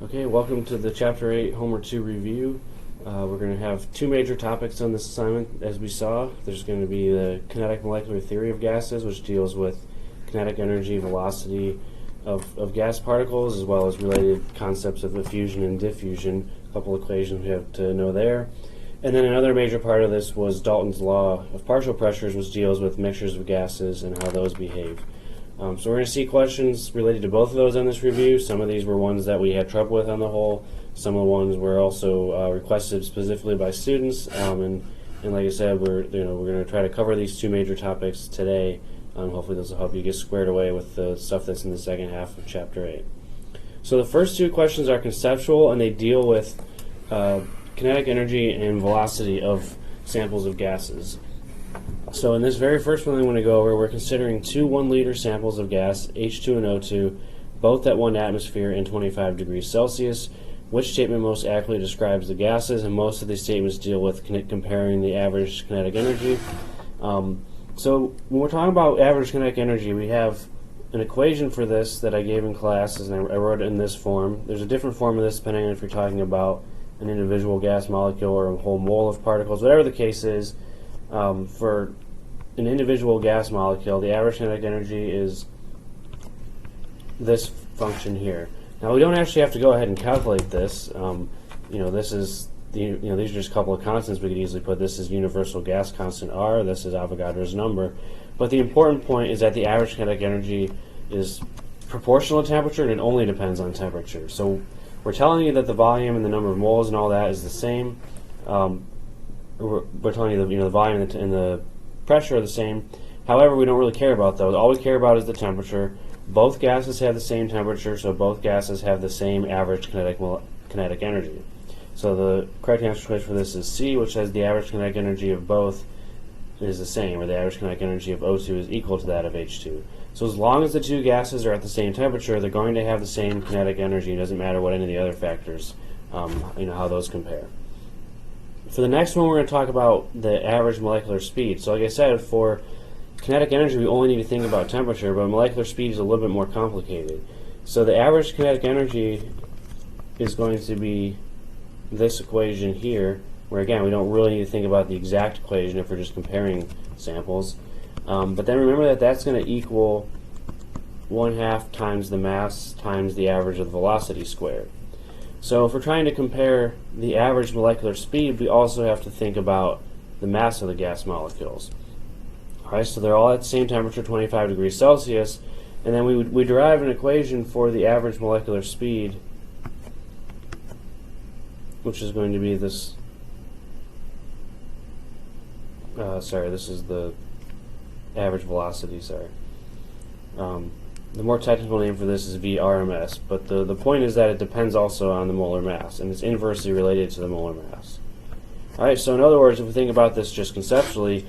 Okay, welcome to the Chapter 8 Homework 2 review. We're going to have two major topics on this assignment, as we saw. There's going to be the kinetic molecular theory of gases, which deals with kinetic energy, velocity of gas particles, as well as related concepts of effusion and diffusion, a couple equations we have to know there. And then another major part of this was Dalton's Law of partial pressures, which deals with mixtures of gases and how those behave. So we're going to see questions related to both of those on this review. Some of these were ones that we had trouble with on the whole. Some of the ones were also requested specifically by students. And like I said, we're going to try to cover these two major topics today. Hopefully this will help you get squared away with the stuff that's in the second half of Chapter 8. So the first two questions are conceptual, and they deal with kinetic energy and velocity of samples of gases. So in this very first one I'm going to go over, we're considering two 1-liter samples of gas, H2 and O2, both at 1 atmosphere and 25 degrees Celsius. Which statement most accurately describes the gases? And most of these statements deal with comparing the average kinetic energy. So when we're talking about average kinetic energy, we have an equation for this that I gave in classes, and I wrote it in this form. There's a different form of this depending on if you're talking about an individual gas molecule or a whole mole of particles. Whatever the case is, for an individual gas molecule, the average kinetic energy is this function here. Now we don't actually have to go ahead and calculate this. This is these are just a couple of constants we could easily put. This is universal gas constant R. This is Avogadro's number. But the important point is that the average kinetic energy is proportional to temperature, and it only depends on temperature. So we're telling you that the volume and the number of moles and all that is the same. We're telling you the volume and the pressure are the same. However, we don't really care about those. All we care about is the temperature. Both gases have the same temperature, so both gases have the same average kinetic energy. So the correct answer choice for this is C, which says the average kinetic energy of both is the same, or the average kinetic energy of O2 is equal to that of H2. So as long as the two gases are at the same temperature, they're going to have the same kinetic energy. It doesn't matter what any of the other factors, how those compare. For the next one, we're going to talk about the average molecular speed. So like I said, for kinetic energy, we only need to think about temperature, but molecular speed is a little bit more complicated. So the average kinetic energy is going to be this equation here, where again, we don't really need to think about the exact equation if we're just comparing samples. But then remember that that's going to equal 1/2 times the mass times the average of the velocity squared. So if we're trying to compare the average molecular speed, we also have to think about the mass of the gas molecules. Alright, so they're all at the same temperature, 25 degrees Celsius, and then we derive an equation for the average molecular speed, which is going to be this, this is the average velocity, The more technical name for this is VRMS, but the point is that it depends also on the molar mass, and it's inversely related to the molar mass. Alright, so in other words, if we think about this just conceptually,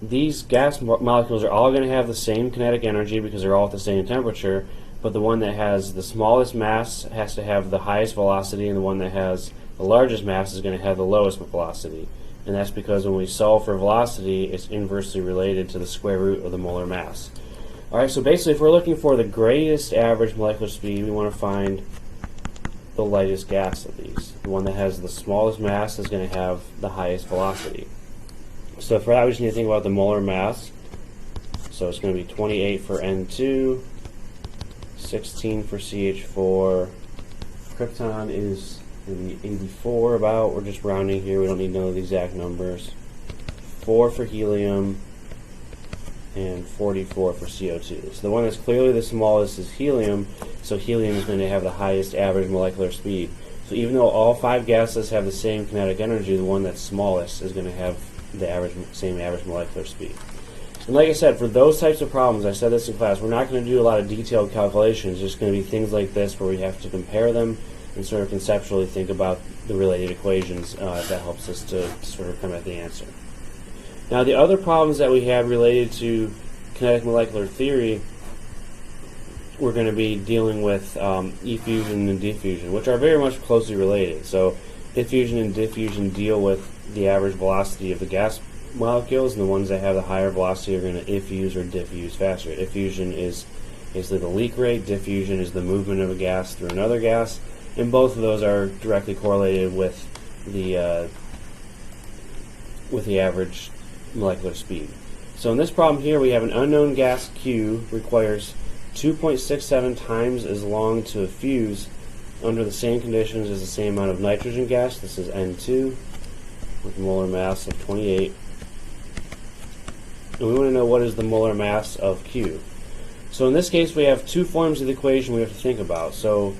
these gas molecules are all going to have the same kinetic energy because they're all at the same temperature, but the one that has the smallest mass has to have the highest velocity, and the one that has the largest mass is going to have the lowest velocity. And that's because when we solve for velocity, it's inversely related to the square root of the molar mass. Alright, so basically if we're looking for the greatest average molecular speed, we want to find the lightest gas of these. The one that has the smallest mass is going to have the highest velocity. So for that, we just need to think about the molar mass. So it's going to be 28 for N2, 16 for CH4. Krypton is going to be 84 about. We're just rounding here. We don't need to know the exact numbers. 4 for helium, and 44 for CO2. So the one that's clearly the smallest is helium, so helium is going to have the highest average molecular speed. So even though all 5 gases have the same kinetic energy, the one that's smallest is going to have the same average molecular speed. And like I said, for those types of problems, I said this in class, we're not going to do a lot of detailed calculations. It's just going to be things like this where we have to compare them and sort of conceptually think about the related equations. That helps us to sort of come at the answer. Now the other problems that we have related to kinetic molecular theory, we're going to be dealing with effusion and diffusion, which are very much closely related. So effusion and diffusion deal with the average velocity of the gas molecules, and the ones that have the higher velocity are going to effuse or diffuse faster. Effusion is basically the leak rate, diffusion is the movement of a gas through another gas, and both of those are directly correlated with the average molecular speed. So in this problem here, we have an unknown gas Q requires 2.67 times as long to effuse under the same conditions as the same amount of nitrogen gas. This is N2 with a molar mass of 28. And we want to know what is the molar mass of Q. So in this case, we have two forms of the equation we have to think about. So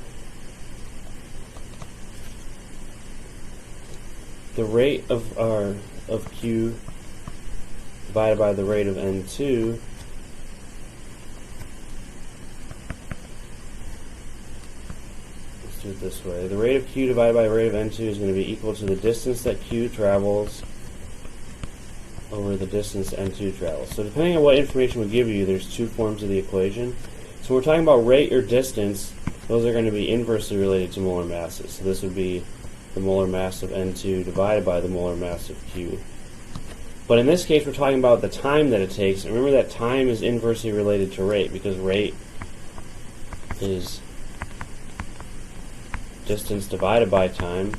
the rate of Q divided by the rate of N2 it this way. The rate of Q divided by the rate of N2 is going to be equal to the distance that Q travels over the distance N2 travels. So depending on what information we give you, there's two forms of the equation. So when we're talking about rate or distance, those are going to be inversely related to molar masses. So this would be the molar mass of N2 divided by the molar mass of Q. But in this case, we're talking about the time that it takes. And remember that time is inversely related to rate, because rate is distance divided by time.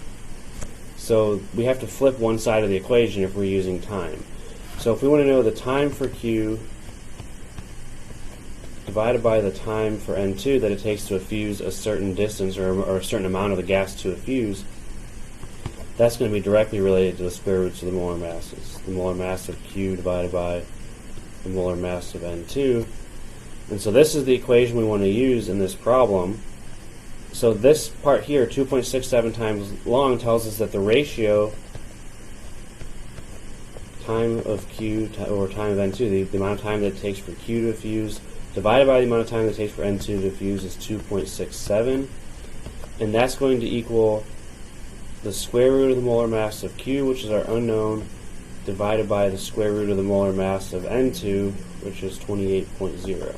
So we have to flip one side of the equation if we're using time. So if we want to know the time for Q divided by the time for N2 that it takes to effuse a certain distance or a certain amount of the gas to effuse, that's going to be directly related to the square roots of the molar masses. The molar mass of Q divided by the molar mass of N2. And so this is the equation we want to use in this problem. So this part here, 2.67 times long, tells us that the ratio time of Q over time of N2, the amount of time that it takes for Q to effuse, divided by the amount of time that it takes for N2 to effuse, is 2.67. And that's going to equal the square root of the molar mass of Q, which is our unknown, divided by the square root of the molar mass of N2, which is 28.0.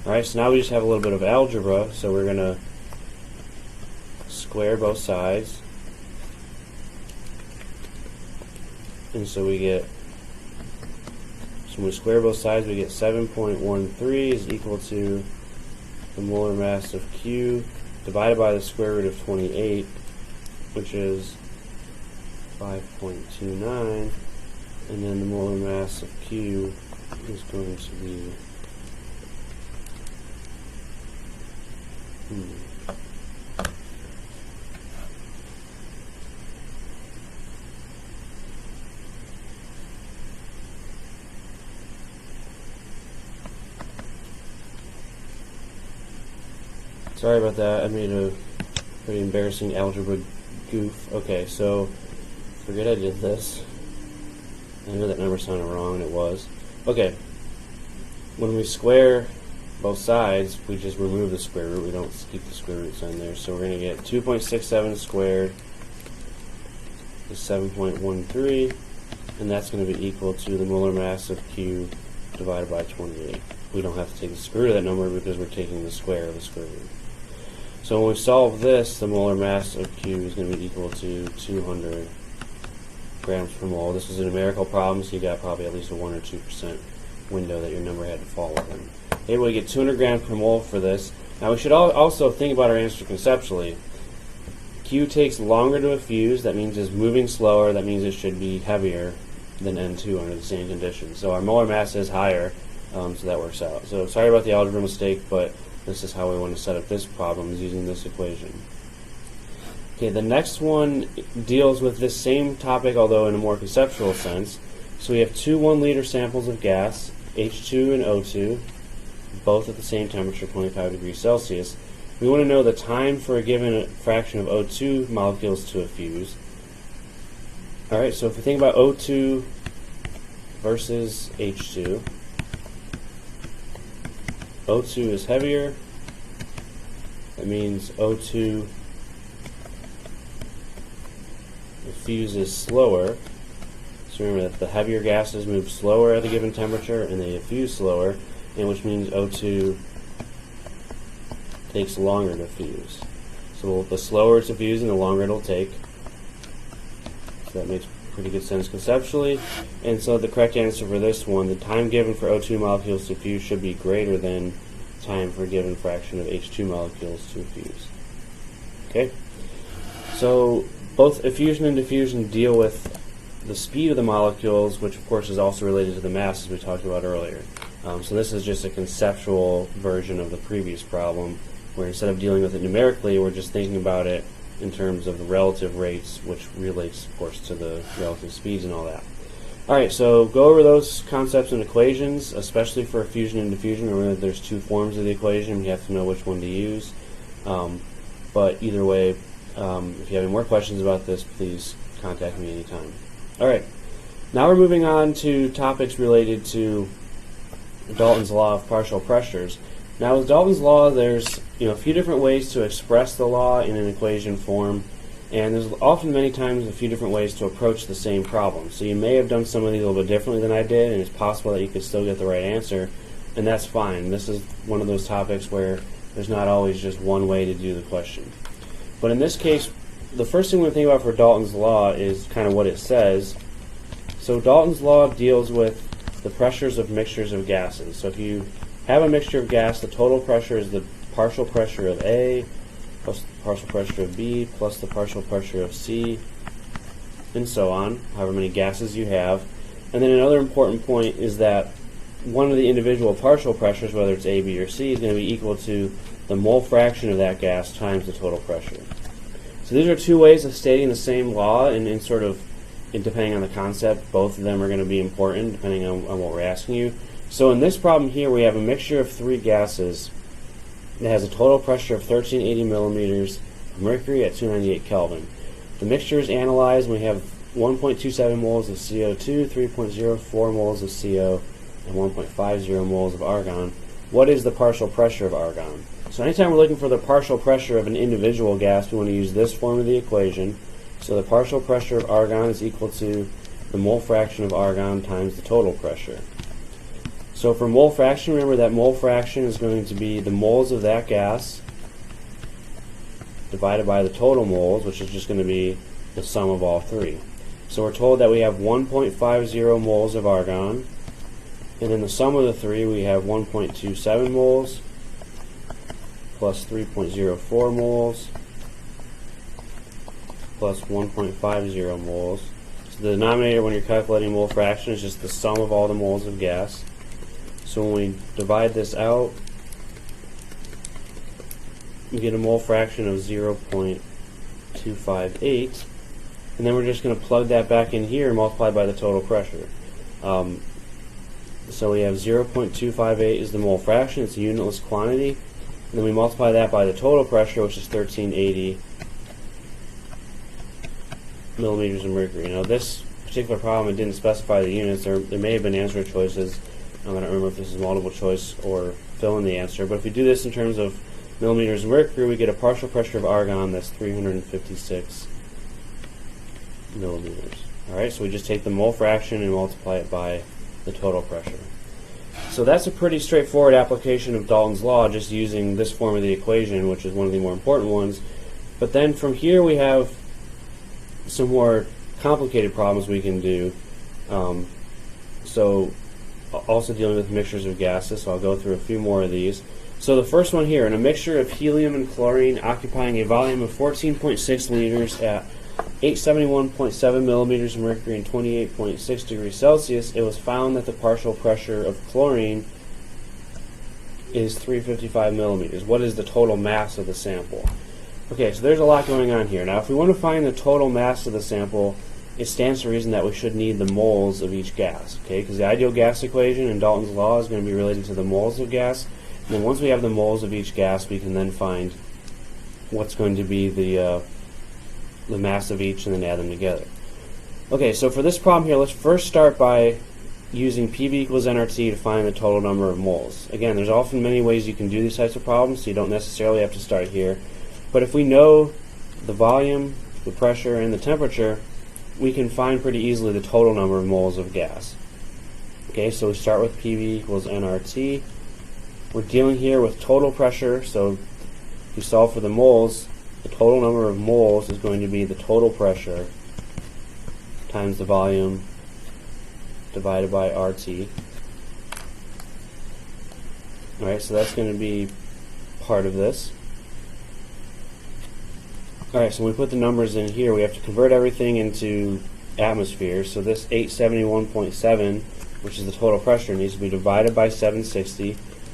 Alright, so now we just have a little bit of algebra, so we're going to square both sides, and so we get, so when we square both sides, we get 7.13 is equal to the molar mass of Q divided by the square root of 28, which is 5.29, and then the molar mass of Q is going to be sorry about that, I made a pretty embarrassing algebra goof. Okay, so forget I did this. I know that number sounded wrong, and it was. Okay, when we square both sides, we just remove the square root. We don't keep the square roots in there. So we're going to get 2.67 squared is 7.13, and that's going to be equal to the molar mass of Q divided by 28. We don't have to take the square root of that number because we're taking the square of the square root. So when we solve this, the molar mass of Q is going to be equal to 200 grams per mole. This is a numerical problem, so you got probably at least a 1 or 2% window that your number had to fall within. Okay, we get 200 grams per mole for this. Now we should also think about our answer conceptually. Q takes longer to effuse. That means it's moving slower. That means it should be heavier than N2 under the same conditions. So our molar mass is higher, so that works out. So sorry about the algebra mistake, but this is how we want to set up this problem, is using this equation. Okay, the next one deals with this same topic, although in a more conceptual sense. So we have two 1-liter samples of gas, H2 and O2, both at the same temperature, 25 degrees Celsius. We want to know the time for a given fraction of O2 molecules to effuse. Alright, so if we think about O2 versus H2, O2 is heavier. That means O2 effuses slower. So remember that the heavier gases move slower at a given temperature and they effuse slower, and which means O2 takes longer to fuse. So the slower it's effusing, the longer it'll take. So that makes pretty good sense conceptually. And so the correct answer for this one, the time given for O2 molecules to fuse should be greater than time for a given fraction of H2 molecules to fuse. Okay, so both effusion and diffusion deal with the speed of the molecules, which of course is also related to the mass, as we talked about earlier. So this is just a conceptual version of the previous problem, where instead of dealing with it numerically, we're just thinking about it in terms of the relative rates, which relates, of course, to the relative speeds and all that. All right, so go over those concepts and equations, especially for effusion and diffusion. Remember, there's two forms of the equation. You have to know which one to use. But either way, if you have any more questions about this, please contact me anytime. All right, now we're moving on to topics related to Dalton's law of partial pressures. Now with Dalton's law, there's a few different ways to express the law in an equation form, and there's often many times a few different ways to approach the same problem. So you may have done some of these a little bit differently than I did, and it's possible that you could still get the right answer, and that's fine. This is one of those topics where there's not always just one way to do the question. But in this case, the first thing we think about for Dalton's law is kind of what it says. So Dalton's law deals with the pressures of mixtures of gases. So if you have a mixture of gas, the total pressure is the partial pressure of A plus the partial pressure of B plus the partial pressure of C, and so on, however many gases you have. And then another important point is that one of the individual partial pressures, whether it's A, B, or C, is going to be equal to the mole fraction of that gas times the total pressure. So these are two ways of stating the same law, and depending on the concept, both of them are going to be important depending on what we're asking you. So in this problem here, we have a mixture of three gases that has a total pressure of 1380 millimeters of mercury at 298 Kelvin. The mixture is analyzed, and we have 1.27 moles of CO2, 3.04 moles of CO, and 1.50 moles of argon. What is the partial pressure of argon? So anytime we're looking for the partial pressure of an individual gas, we want to use this form of the equation. So the partial pressure of argon is equal to the mole fraction of argon times the total pressure. So for mole fraction, remember that mole fraction is going to be the moles of that gas divided by the total moles, which is just going to be the sum of all three. So we're told that we have 1.50 moles of argon, and in the sum of the three we have 1.27 moles plus 3.04 moles plus 1.50 moles. So the denominator when you're calculating mole fraction is just the sum of all the moles of gas. So when we divide this out, we get a mole fraction of 0.258, and then we're just going to plug that back in here and multiply by the total pressure. So we have 0.258 is the mole fraction, it's a unitless quantity, and then we multiply that by the total pressure, which is 1380 millimeters of mercury. Now this particular problem, it didn't specify the units. There may have been answer choices. I don't remember if this is multiple choice or fill in the answer, but if we do this in terms of millimeters of mercury, we get a partial pressure of argon that's 356 millimeters. Alright, so we just take the mole fraction and multiply it by the total pressure. So that's a pretty straightforward application of Dalton's law, just using this form of the equation, which is one of the more important ones. But then from here we have some more complicated problems we can do. So also dealing with mixtures of gases, so I'll go through a few more of these. So the first one here, in a mixture of helium and chlorine occupying a volume of 14.6 liters at 871.7 millimeters of mercury and 28.6 degrees Celsius, it was found that the partial pressure of chlorine is 355 millimeters. What is the total mass of the sample? Okay, so there's a lot going on here. Now if we want to find the total mass of the sample, it stands to reason that we should need the moles of each gas, okay? Because the ideal gas equation in Dalton's law is going to be related to the moles of gas. And then once we have the moles of each gas, we can then find what's going to be the mass of each and then add them together. Okay, so for this problem here, let's first start by using PV equals nRT to find the total number of moles. Again, there's often many ways you can do these types of problems, so you don't necessarily have to start here. But if we know the volume, the pressure, and the temperature, we can find pretty easily the total number of moles of gas. Okay, so we start with PV equals nRT. We're dealing here with total pressure, so if we solve for the moles, the total number of moles is going to be the total pressure times the volume divided by RT. Alright, so that's going to be part of this. Alright, so when we put the numbers in here, we have to convert everything into atmospheres. So this 871.7, which is the total pressure, needs to be divided by 760,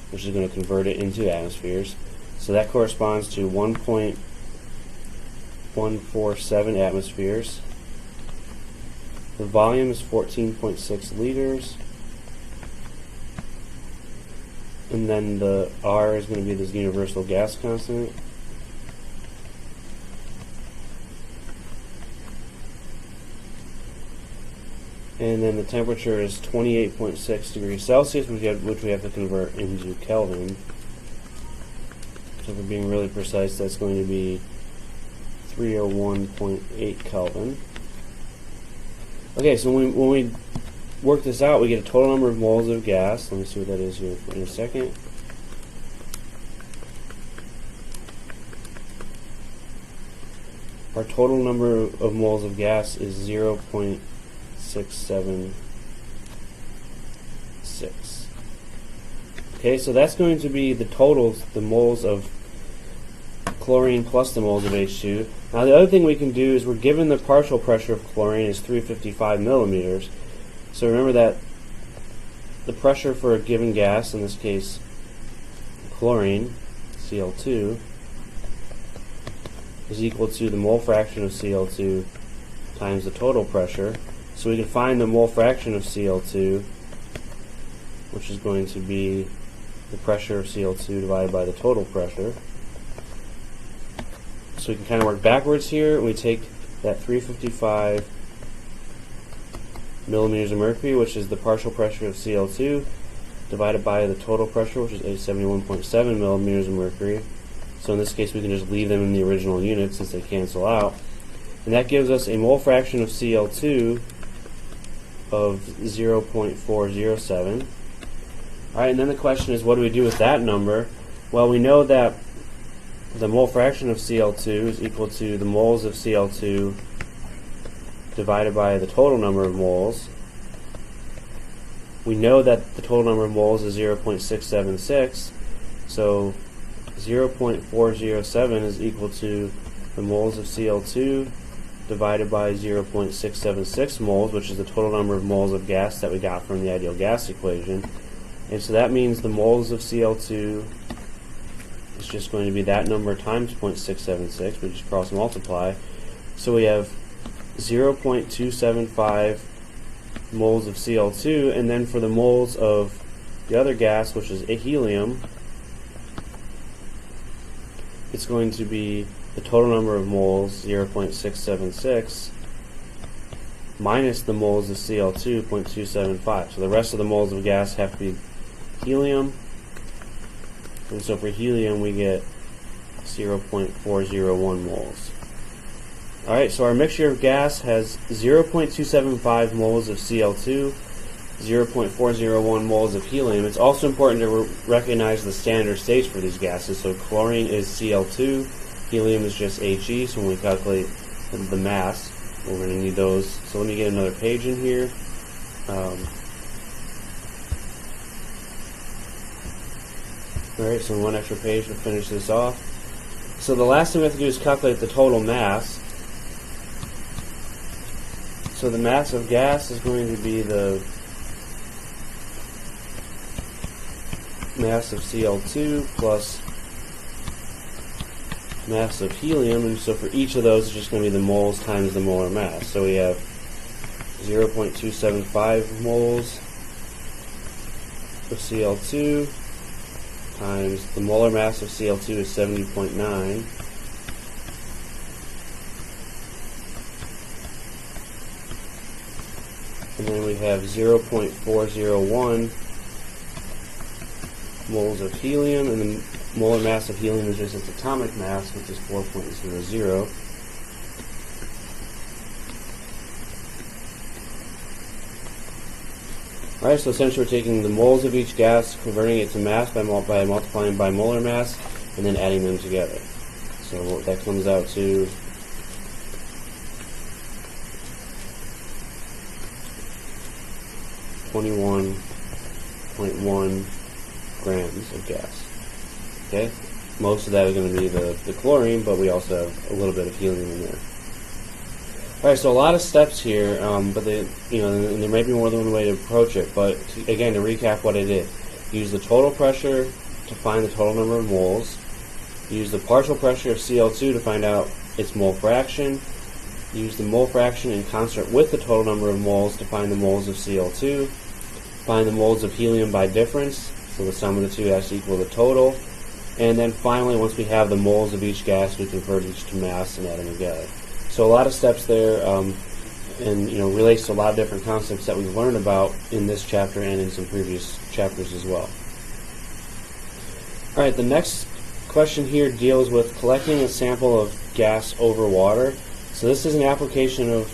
which is going to convert it into atmospheres. So that corresponds to 1.147 atmospheres. The volume is 14.6 liters. And then the R is going to be this universal gas constant. And then the temperature is 28.6 degrees Celsius, which we have to convert into Kelvin. So for being really precise, that's going to be 301.8 Kelvin. Okay, so when we work this out, we get a total number of moles of gas. Let me see what that is here in a second. Our total number of moles of gas is 0.676. Okay, so that's going to be the totals, the moles of chlorine plus the moles of H2. Now the other thing we can do is we're given the partial pressure of chlorine is 355 millimeters. So remember that the pressure for a given gas, in this case chlorine, Cl2, is equal to the mole fraction of Cl2 times the total pressure. So we can find the mole fraction of Cl2, which is going to be the pressure of Cl2 divided by the total pressure. So we can kind of work backwards here. We take that 355 millimeters of mercury, which is the partial pressure of Cl2, divided by the total pressure, which is 871.7 millimeters of mercury. So in this case, we can just leave them in the original units since they cancel out. And that gives us a mole fraction of Cl2 of 0.407. Alright, and then the question is, what do we do with that number? Well, we know that the mole fraction of Cl2 is equal to the moles of Cl2 divided by the total number of moles. We know that the total number of moles is 0.676, so 0.407 is equal to the moles of Cl2 divided by 0.676 moles, which is the total number of moles of gas that we got from the ideal gas equation. And so that means the moles of Cl2 is just going to be that number times 0.676. We just cross multiply. So we have 0.275 moles of Cl2, and then for the moles of the other gas, which is helium, it's going to be the total number of moles, 0.676, minus the moles of Cl2, 0.275. So the rest of the moles of gas have to be helium, and so for helium we get 0.401 moles. Alright, so our mixture of gas has 0.275 moles of Cl2, 0.401 moles of helium. It's also important to recognize the standard states for these gases. So chlorine is Cl2, helium is just He, so when we calculate the mass, we're going to need those. So let me get another page in here. Alright, so one extra page to finish this off. So the last thing we have to do is calculate the total mass. So the mass of gas is going to be the mass of Cl2 plus mass of helium, and so for each of those it's just going to be the moles times the molar mass. So we have 0.275 moles of Cl2 times the molar mass of Cl2 is 70.9. And then we have 0.401 moles of helium, and the molar mass of helium is just its atomic mass, which is 4.00. Alright, so essentially we're taking the moles of each gas, converting it to mass by multiplying by molar mass, and then adding them together. So that comes out to 21.1 grams of gas. Okay? most of that is going to be the chlorine, but we also have a little bit of helium in there. Alright, so a lot of steps here, but and there may be more than one way to approach it, but again, to recap what I did. Use the total pressure to find the total number of moles. Use the partial pressure of Cl2 to find out its mole fraction. Use the mole fraction in concert with the total number of moles to find the moles of Cl2. Find the moles of helium by difference, so the sum of the two has to equal the total. And then finally, once we have the moles of each gas, we convert each to mass and add them together. So a lot of steps there, and relates to a lot of different concepts that we've learned about in this chapter and in some previous chapters as well. All right, the next question here deals with collecting a sample of gas over water. So this is an application of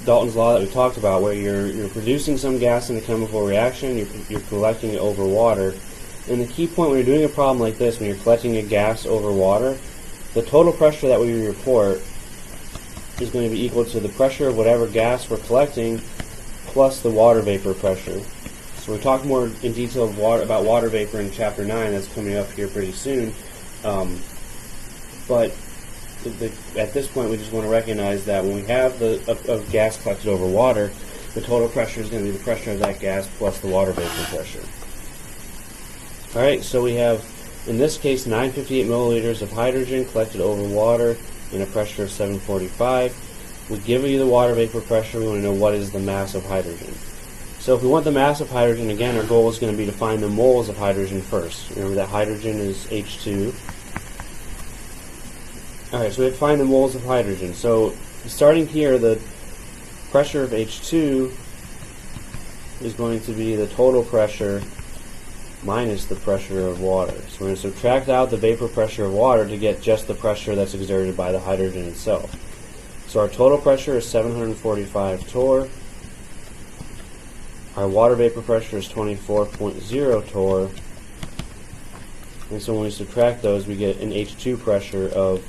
Dalton's Law that we talked about, where you're producing some gas in a chemical reaction, you're collecting it over water. And the key point when you're doing a problem like this, when you're collecting a gas over water, the total pressure that we report is going to be equal to the pressure of whatever gas we're collecting plus the water vapor pressure. So we talk more in detail about water vapor in Chapter 9. That's coming up here pretty soon. But at this point, we just want to recognize that when we have a gas collected over water, the total pressure is going to be the pressure of that gas plus the water vapor pressure. All right, so we have, in this case, 958 milliliters of hydrogen collected over water in a pressure of 745. We give you the water vapor pressure. We want to know what is the mass of hydrogen. So if we want the mass of hydrogen, again, our goal is going to be to find the moles of hydrogen first. Remember that hydrogen is H2. Alright, so we have to find the moles of hydrogen. So starting here, the pressure of H2 is going to be the total pressure minus the pressure of water. So we're going to subtract out the vapor pressure of water to get just the pressure that's exerted by the hydrogen itself. So our total pressure is 745 torr. Our water vapor pressure is 24.0 torr. And so when we subtract those, we get an H2 pressure of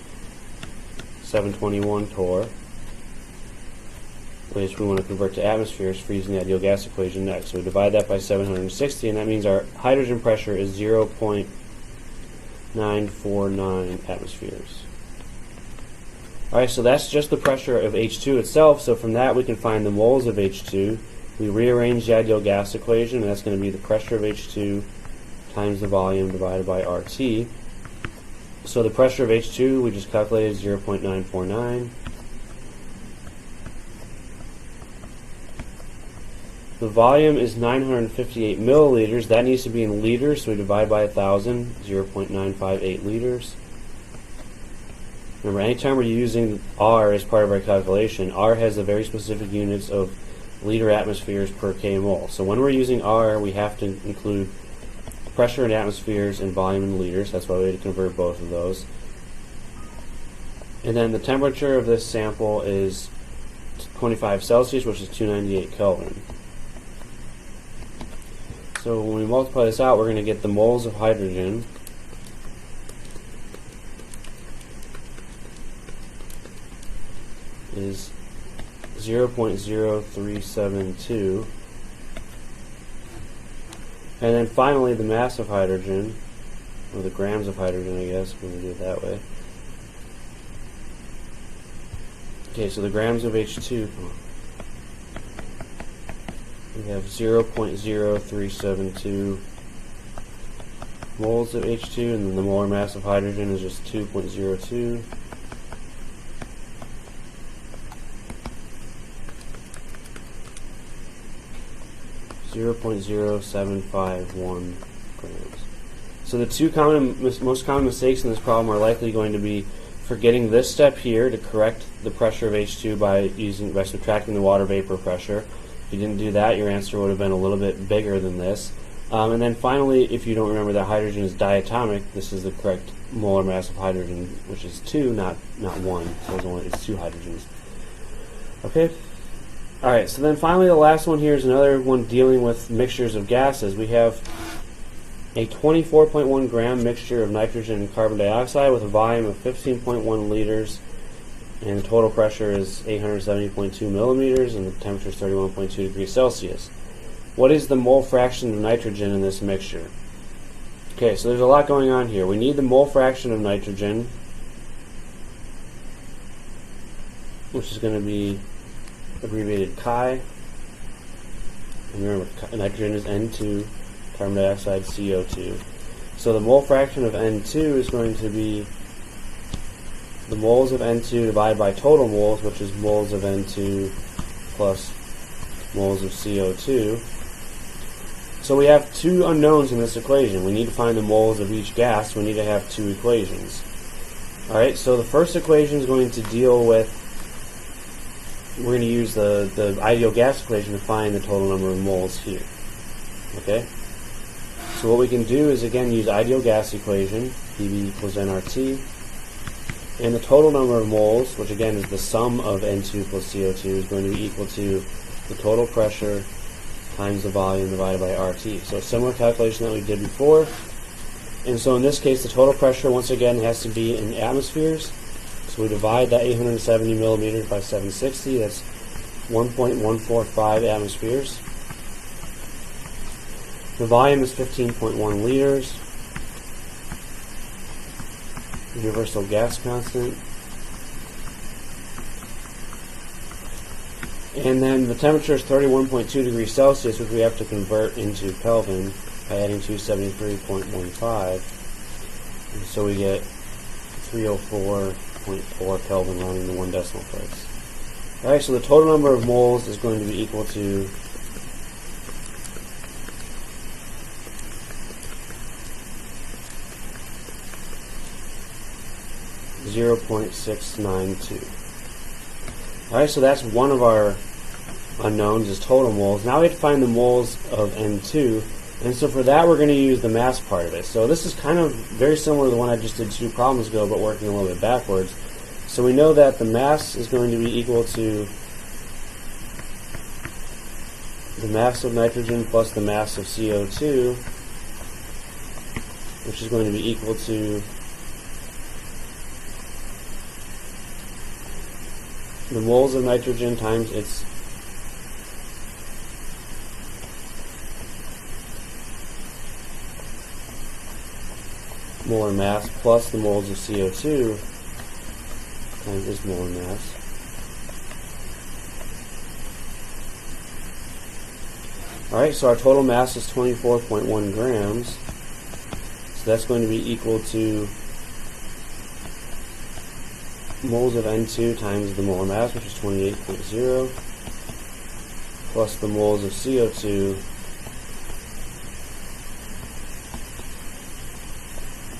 721 torr, which we want to convert to atmospheres for using the ideal gas equation next. So we divide that by 760, and that means our hydrogen pressure is 0.949 atmospheres. Alright, so that's just the pressure of H2 itself. So from that we can find the moles of H2. We rearrange the ideal gas equation, and that's going to be the pressure of H2 times the volume divided by RT. So the pressure of H2 we just calculated 0.949. The volume is 958 milliliters. That needs to be in liters, so we divide by 1,000, 0.958 liters. Remember, anytime we're using R as part of our calculation, R has the very specific units of liter atmospheres per kmol. So when we're using R, we have to include pressure in atmospheres and volume in liters. That's why we had to convert both of those. And then the temperature of this sample is 25 Celsius, which is 298 Kelvin. So when we multiply this out, we're going to get the moles of hydrogen. Is 0.0372. And then finally the mass of hydrogen, or the grams of hydrogen, I guess, when we do it that way. Okay, so the grams of H2, we have 0.0372 moles of H2, and then the molar mass of hydrogen is just 2.02. .0751 grams. So the two most common mistakes in this problem are likely going to be forgetting this step here to correct the pressure of H2 by subtracting the water vapor pressure. If you didn't do that, your answer would have been a little bit bigger than this. And then finally, if you don't remember that hydrogen is diatomic, this is the correct molar mass of hydrogen, which is 2, not 1. So it's 2 hydrogens. Okay. Alright, so then finally the last one here is another one dealing with mixtures of gases. We have a 24.1 gram mixture of nitrogen and carbon dioxide with a volume of 15.1 liters, and the total pressure is 870.2 millimeters, and the temperature is 31.2 degrees Celsius. What is the mole fraction of nitrogen in this mixture? Okay, so there's a lot going on here. We need the mole fraction of nitrogen, which is going to be abbreviated Chi. And remember, nitrogen is N2, carbon dioxide CO2. So the mole fraction of N2 is going to be the moles of N2 divided by total moles, which is moles of N2 plus moles of CO2. So we have two unknowns in this equation. We need to find the moles of each gas. We need to have two equations. Alright, so the first equation is going to deal with, we're going to use the ideal gas equation to find the total number of moles here. Okay? So what we can do is, again, use ideal gas equation, PV equals nRT, and the total number of moles, which again is the sum of N2 plus CO2, is going to be equal to the total pressure times the volume divided by RT. So a similar calculation that we did before. And so in this case, the total pressure, once again, has to be in atmospheres. So we divide that 870 millimeters by 760. That's 1.145 atmospheres. The volume is 15.1 liters. Universal gas constant. And then the temperature is 31.2 degrees Celsius, which we have to convert into Kelvin by adding 273.15. And so we get 304.4 Kelvin rounding to 1 decimal place. Alright, so the total number of moles is going to be equal to 0.692. Alright, so that's one of our unknowns, is total moles. Now we have to find the moles of N2, and so for that we're going to use the mass part of it. So this is kind of very similar to the one I just did 2 problems ago, but working a little bit backwards. So we know that the mass is going to be equal to the mass of nitrogen plus the mass of CO2, which is going to be equal to the moles of nitrogen times its molar mass plus the moles of CO2 times its molar mass. Alright, so our total mass is 24.1 grams. So that's going to be equal to moles of N2 times the molar mass, which is 28.0, plus the moles of CO2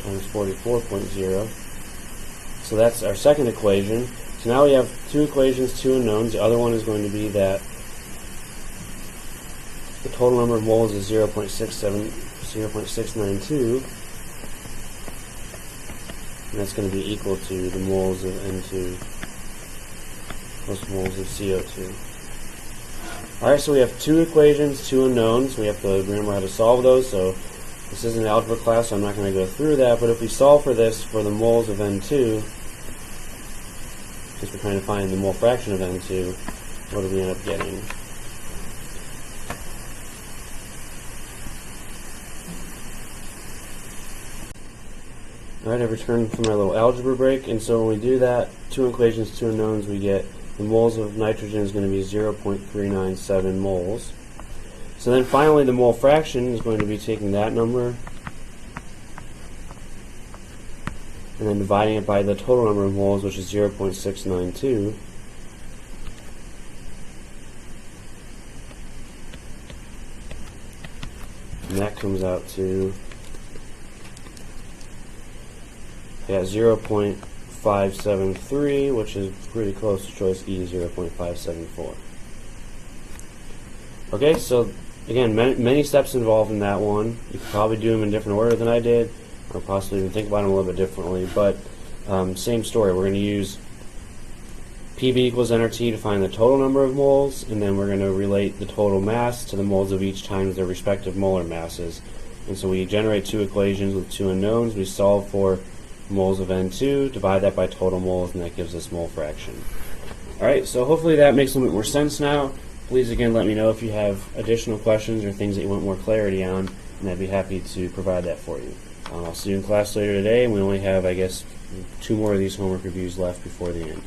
times 44.0. So that's our second equation. So now we have 2 equations, 2 unknowns. The other one is going to be that the total number of moles is 0.692. And that's going to be equal to the moles of N2 plus moles of CO2. Alright, so we have 2 equations, 2 unknowns. We have to remember how to solve those. So this isn't an algebra class, so I'm not going to go through that. But if we solve for this for the moles of N2, since we're trying to find the mole fraction of N2, what do we end up getting? Alright, I've returned from our little algebra break, and so when we do that, 2 equations, 2 unknowns, we get the moles of nitrogen is going to be 0.397 moles. So then finally the mole fraction is going to be taking that number and then dividing it by the total number of moles, which is 0.692. And that comes out to 0.573, which is pretty close to choice E, 0.574. Okay, so again, many steps involved in that one. You could probably do them in different order than I did, or possibly even think about them a little bit differently, but same story. We're going to use PV equals nRT to find the total number of moles, and then we're going to relate the total mass to the moles of each times their respective molar masses. And so we generate 2 equations with 2 unknowns. We solve for moles of N2, divide that by total moles, and that gives us mole fraction. Alright, so hopefully that makes a little bit more sense now. Please again let me know if you have additional questions or things that you want more clarity on, and I'd be happy to provide that for you. I'll see you in class later today, and we only have, I guess, 2 more of these homework reviews left before the end.